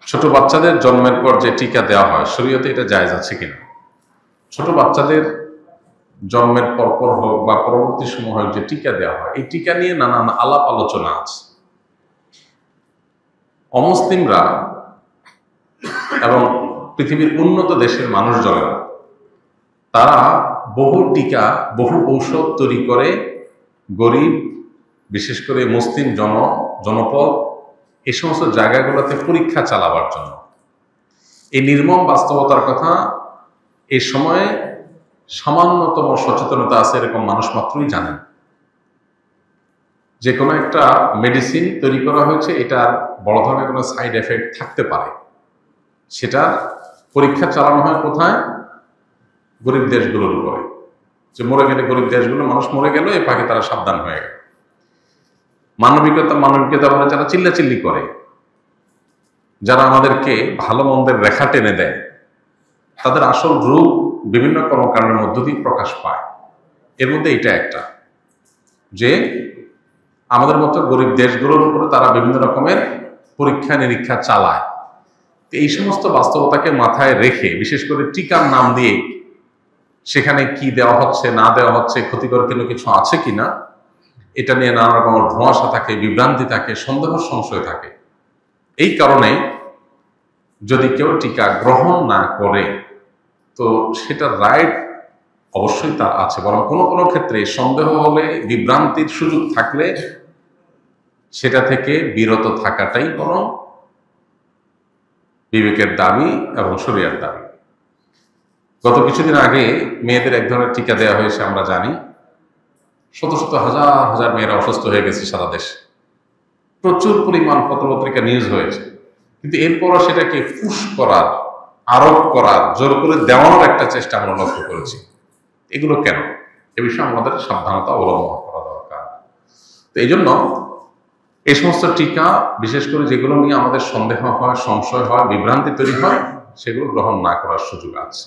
ছোট বাচ্চাদের জন্মের পর যে টিকা দেওয়া হয় শরীয়তে এটা জায়েজ আছে কিনা? ছোট বাচ্চাদের জন্মের পরপর হোক বা পরবর্তী সময় হোক যে টিকা দেওয়া হয়, এই টিকা নিয়ে নানান আলাপ আলোচনা আছে। অমুসলিমরা এবং পৃথিবীর উন্নত দেশের মানুষজনেরা তারা বহু টিকা, বহু ঔষধ তৈরি করে গরিব, বিশেষ করে মুসলিম জনপদ এই সমস্ত জায়গাগুলোতে পরীক্ষা চালাবার জন্য। এই নির্মম বাস্তবতার কথা এই সময়ে সামান্যতম সচেতনতা আছে এরকম মানুষ মাত্রই জানেন। যে কোনো একটা মেডিসিন তৈরি করা হয়েছে, এটার বড় ধরনের কোনো সাইড এফেক্ট থাকতে পারে, সেটা পরীক্ষা চালানো হয় কোথায়? গরিব দেশগুলোর উপরে। যে মরে গেলে গরিব দেশগুলো, মানুষ মরে গেল, এ ফাঁকে তারা সাবধান হয়ে গেল। মানবিকতা বলে যারা চিল্লাচিল্লি করে, যারা আমাদেরকে ভালো মন্দের রেখা টেনে দেয়, তাদের আসল রূপ বিভিন্ন কর্মকাণ্ডের মধ্য দিয়ে প্রকাশ পায়। এর মধ্যে এটা একটা, যে আমাদের মতো গরিব দেশগুলোর উপরে তারা বিভিন্ন রকমের পরীক্ষা নিরীক্ষা চালায়। এই সমস্ত বাস্তবতাকে মাথায় রেখে, বিশেষ করে টিকার নাম দিয়ে সেখানে কি দেওয়া হচ্ছে না দেওয়া হচ্ছে, ক্ষতিকর কিছু আছে কিনা, এটা নিয়ে নানা রকমের ধোঁয়াশা থাকে, বিভ্রান্তি থাকে, সন্দেহ সংশয় থাকে। এই কারণে যদি কেউ টিকা গ্রহণ না করে তো সেটা রাইট অবশ্যই তার আছে, বরং কোনো কোনো ক্ষেত্রে সন্দেহ হলে, বিভ্রান্তির সুযোগ থাকলে সেটা থেকে বিরত থাকাটাই বরং বিবেকের দাবি এবং শরীয়তের দাবি। গত কিছুদিন আগে মেয়েদের এক ধরনের টিকা দেওয়া হয়েছে, আমরা জানি শত শত হাজার হাজার মেয়েরা অসুস্থ হয়ে গেছে সারা দেশে, প্রচুর পরিমাণ পত্রপত্রিকা নিউজ হয়েছে। কিন্তু এরপরও সেটাকে পুশ করার, আরোপ করার, জোর করে দেওয়ানোর একটা চেষ্টা আমরা লক্ষ্য করেছি। এগুলো কেন? এ বিষয়ে আমাদের সাবধানতা অবলম্বন করা দরকার। তো এই জন্য এই সমস্ত টিকা, বিশেষ করে যেগুলো নিয়ে আমাদের সন্দেহ হয়, সংশয় হয়, বিভ্রান্তি তৈরি হয়, সেগুলো গ্রহণ না করার সুযোগ আছে।